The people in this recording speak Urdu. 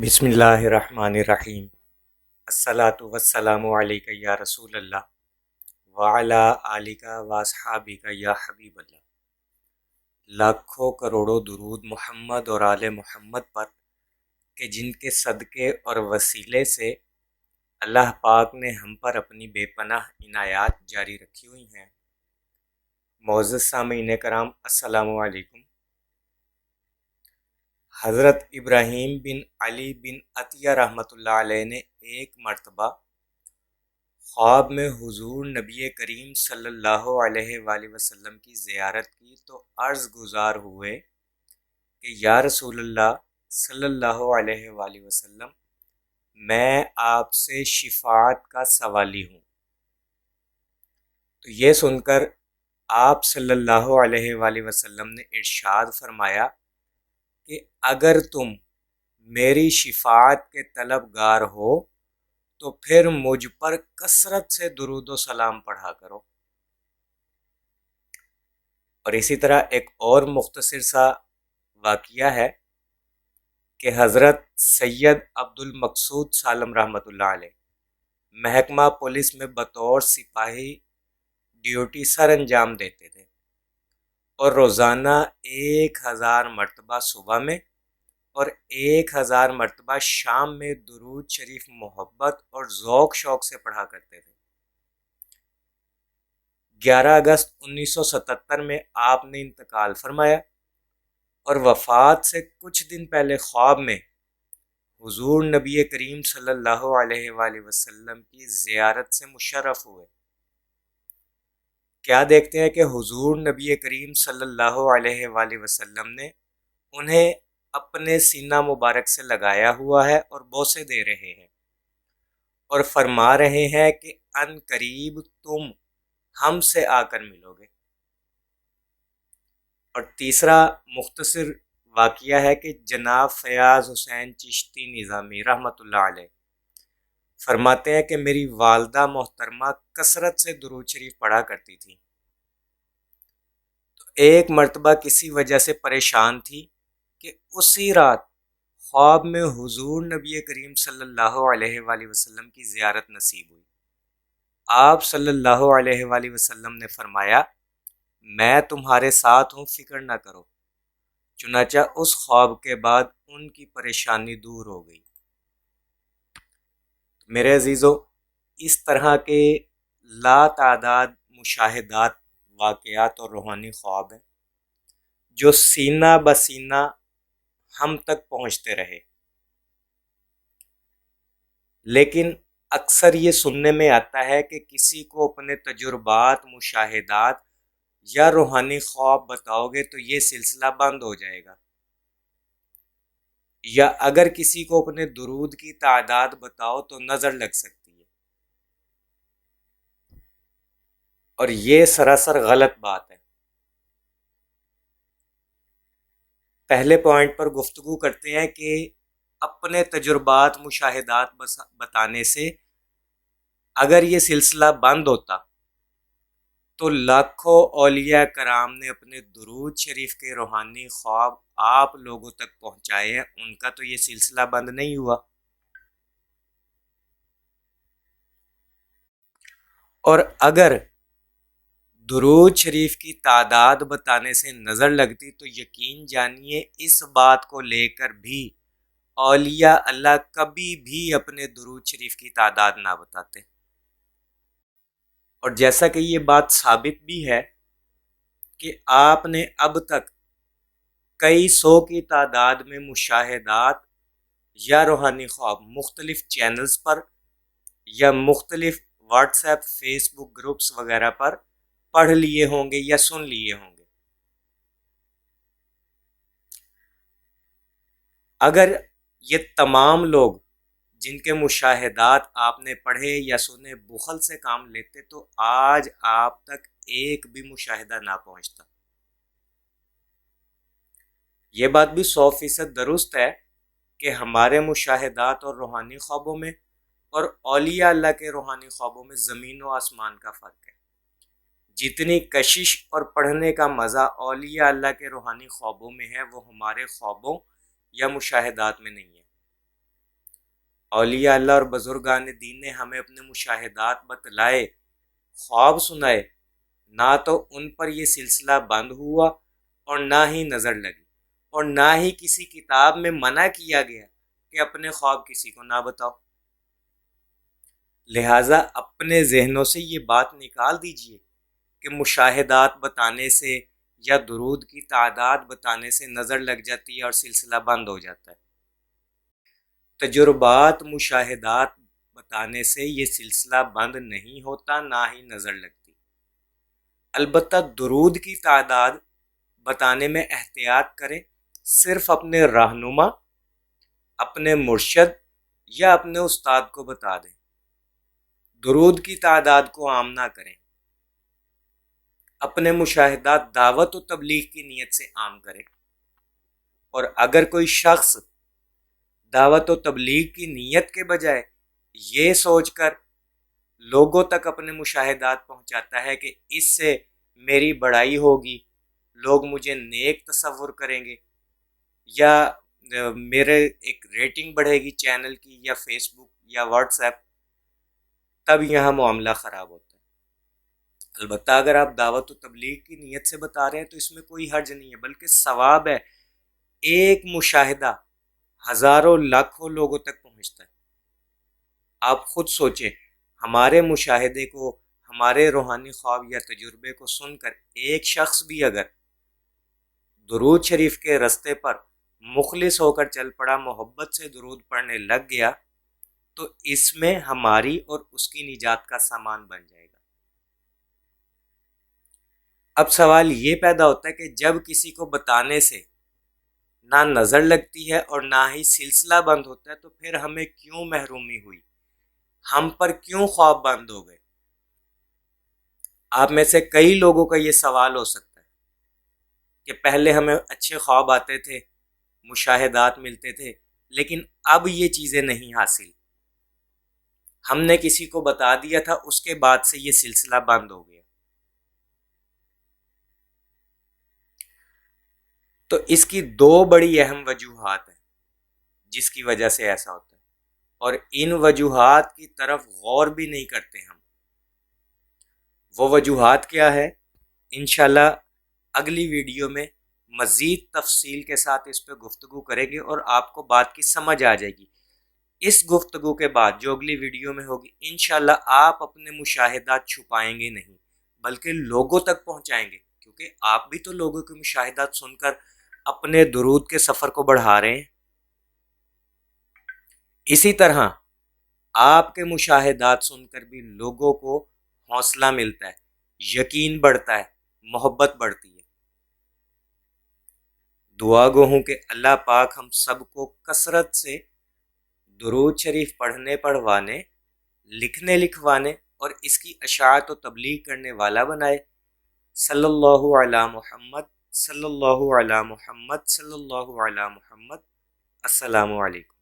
بسم اللہ الرحمن الرحیم۔ الصلاۃ والسلام علیک یا رسول اللہ وعلی آلک و اصحابک یا حبیب اللہ۔ لاکھوں کروڑوں درود محمد اور آل محمد پر کہ جن کے صدقے اور وسیلے سے اللہ پاک نے ہم پر اپنی بے پناہ عنایات جاری رکھی ہوئی ہیں۔ معزز سامعین کرام، السلام علیکم۔ حضرت ابراہیم بن علی بن عطیہ رحمۃ اللہ علیہ نے ایک مرتبہ خواب میں حضور نبی کریم صلی اللہ علیہ وآلہ وسلم کی زیارت کی تو عرض گزار ہوئے کہ یا رسول اللہ صلی اللہ علیہ وآلہ وسلم، میں آپ سے شفاعت کا سوالی ہوں۔ تو یہ سن کر آپ صلی اللہ علیہ وآلہ وسلم نے ارشاد فرمایا کہ اگر تم میری شفاعت کے طلبگار ہو تو پھر مجھ پر کثرت سے درود و سلام پڑھا کرو۔ اور اسی طرح ایک اور مختصر سا واقعہ ہے کہ حضرت سید عبد المقصود سالم رحمۃ اللہ علیہ محکمہ پولیس میں بطور سپاہی ڈیوٹی سر انجام دیتے تھے اور روزانہ 1000 مرتبہ صبح میں اور 1000 مرتبہ شام میں درود شریف محبت اور ذوق شوق سے پڑھا کرتے تھے۔ 11 اگست 1977 میں آپ نے انتقال فرمایا اور وفات سے کچھ دن پہلے خواب میں حضور نبی کریم صلی اللہ علیہ وآلہ وسلم کی زیارت سے مشرف ہوئے۔ کیا دیکھتے ہیں کہ حضور نبی کریم صلی اللہ علیہ وآلہ وسلم نے انہیں اپنے سینہ مبارک سے لگایا ہوا ہے اور بوسے دے رہے ہیں اور فرما رہے ہیں کہ ان قریب تم ہم سے آ کر ملو گے۔ اور تیسرا مختصر واقعہ ہے کہ جناب فیاض حسین چشتی نظامی رحمۃ اللہ علیہ فرماتے ہیں کہ میری والدہ محترمہ کثرت سے درود شریف پڑھا کرتی تھی۔ تو ایک مرتبہ کسی وجہ سے پریشان تھی کہ اسی رات خواب میں حضور نبی کریم صلی اللہ علیہ وآلہ وسلم کی زیارت نصیب ہوئی۔ آپ صلی اللہ علیہ وآلہ وسلم نے فرمایا، میں تمہارے ساتھ ہوں، فکر نہ کرو۔ چنانچہ اس خواب کے بعد ان کی پریشانی دور ہو گئی۔ میرے عزیزو، اس طرح کے لا تعداد مشاہدات، واقعات اور روحانی خواب ہیں جو سینہ بسینہ ہم تک پہنچتے رہے، لیکن اکثر یہ سننے میں آتا ہے کہ کسی کو اپنے تجربات، مشاہدات یا روحانی خواب بتاؤ گے تو یہ سلسلہ بند ہو جائے گا، یا اگر کسی کو اپنے درود کی تعداد بتاؤ تو نظر لگ سکتی ہے، اور یہ سراسر غلط بات ہے۔ پہلے پوائنٹ پر گفتگو کرتے ہیں کہ اپنے تجربات، مشاہدات بتانے سے اگر یہ سلسلہ بند ہوتا تو لاکھوں اولیاء کرام نے اپنے درود شریف کے روحانی خواب آپ لوگوں تک پہنچائے ہیں، ان کا تو یہ سلسلہ بند نہیں ہوا۔ اور اگر درود شریف کی تعداد بتانے سے نظر لگتی تو یقین جانیے اس بات کو لے کر بھی اولیاء اللہ کبھی بھی اپنے درود شریف کی تعداد نہ بتاتے۔ اور جیسا کہ یہ بات ثابت بھی ہے کہ آپ نے اب تک کئی سو کی تعداد میں مشاہدات یا روحانی خواب مختلف چینلز پر یا مختلف واٹس ایپ، فیس بک گروپس وغیرہ پر پڑھ لیے ہوں گے یا سن لیے ہوں گے۔ اگر یہ تمام لوگ جن کے مشاہدات آپ نے پڑھے یا سنے بخل سے کام لیتے تو آج آپ تک ایک بھی مشاہدہ نہ پہنچتا۔ یہ بات بھی 100% درست ہے کہ ہمارے مشاہدات اور روحانی خوابوں میں اور اولیاء اللہ کے روحانی خوابوں میں زمین و آسمان کا فرق ہے۔ جتنی کشش اور پڑھنے کا مزہ اولیاء اللہ کے روحانی خوابوں میں ہے وہ ہمارے خوابوں یا مشاہدات میں نہیں ہے۔ اولیاء اللہ اور بزرگان دین نے ہمیں اپنے مشاہدات بتلائے، خواب سنائے، نہ تو ان پر یہ سلسلہ بند ہوا اور نہ ہی نظر لگی، اور نہ ہی کسی کتاب میں منع کیا گیا کہ اپنے خواب کسی کو نہ بتاؤ۔ لہٰذا اپنے ذہنوں سے یہ بات نکال دیجئے کہ مشاہدات بتانے سے یا درود کی تعداد بتانے سے نظر لگ جاتی ہے اور سلسلہ بند ہو جاتا ہے۔ تجربات، مشاہدات بتانے سے یہ سلسلہ بند نہیں ہوتا، نہ ہی نظر لگتی۔ البتہ درود کی تعداد بتانے میں احتیاط کریں، صرف اپنے رہنما، اپنے مرشد یا اپنے استاد کو بتا دیں۔ درود کی تعداد کو عام نہ کریں۔ اپنے مشاہدات دعوت و تبلیغ کی نیت سے عام کریں، اور اگر کوئی شخص دعوت و تبلیغ کی نیت کے بجائے یہ سوچ کر لوگوں تک اپنے مشاہدات پہنچاتا ہے کہ اس سے میری بڑائی ہوگی، لوگ مجھے نیک تصور کریں گے، یا میرے ایک ریٹنگ بڑھے گی چینل کی یا فیس بک یا واٹس ایپ، تب یہاں معاملہ خراب ہوتا ہے۔ البتہ اگر آپ دعوت و تبلیغ کی نیت سے بتا رہے ہیں تو اس میں کوئی حرج نہیں ہے، بلکہ ثواب ہے۔ ایک مشاہدہ ہزاروں لاکھوں لوگوں تک پہنچتا ہے۔ آپ خود سوچیں، ہمارے مشاہدے کو، ہمارے روحانی خواب یا تجربے کو سن کر ایک شخص بھی اگر درود شریف کے رستے پر مخلص ہو کر چل پڑا، محبت سے درود پڑھنے لگ گیا، تو اس میں ہماری اور اس کی نجات کا سامان بن جائے گا۔ اب سوال یہ پیدا ہوتا ہے کہ جب کسی کو بتانے سے نہ نظر لگتی ہے اور نہ ہی سلسلہ بند ہوتا ہے، تو پھر ہمیں کیوں محرومی ہوئی؟ ہم پر کیوں خواب بند ہو گئے؟ آپ میں سے کئی لوگوں کا یہ سوال ہو سکتا ہے کہ پہلے ہمیں اچھے خواب آتے تھے، مشاہدات ملتے تھے، لیکن اب یہ چیزیں نہیں حاصل۔ ہم نے کسی کو بتا دیا تھا، اس کے بعد سے یہ سلسلہ بند ہو گیا۔ تو اس کی دو بڑی اہم وجوہات ہیں جس کی وجہ سے ایسا ہوتا ہے، اور ان وجوہات کی طرف غور بھی نہیں کرتے ہم۔ وہ وجوہات کیا ہے؟ انشاءاللہ اگلی ویڈیو میں مزید تفصیل کے ساتھ اس پہ گفتگو کریں گے اور آپ کو بات کی سمجھ آ جائے گی۔ اس گفتگو کے بعد جو اگلی ویڈیو میں ہوگی، انشاءاللہ آپ اپنے مشاہدات چھپائیں گے نہیں، بلکہ لوگوں تک پہنچائیں گے، کیونکہ آپ بھی تو لوگوں کے مشاہدات سن کر اپنے درود کے سفر کو بڑھا رہے ہیں۔ اسی طرح آپ کے مشاہدات سن کر بھی لوگوں کو حوصلہ ملتا ہے، یقین بڑھتا ہے، محبت بڑھتی ہے۔ دعا گو ہوں کہ اللہ پاک ہم سب کو کثرت سے درود شریف پڑھنے پڑھوانے، لکھنے لکھوانے اور اس کی اشاعت و تبلیغ کرنے والا بنائے۔ صلی اللہ علی محمد، صلی اللہ علی محمد، صلی اللہ علی محمد۔ السلام علیکم۔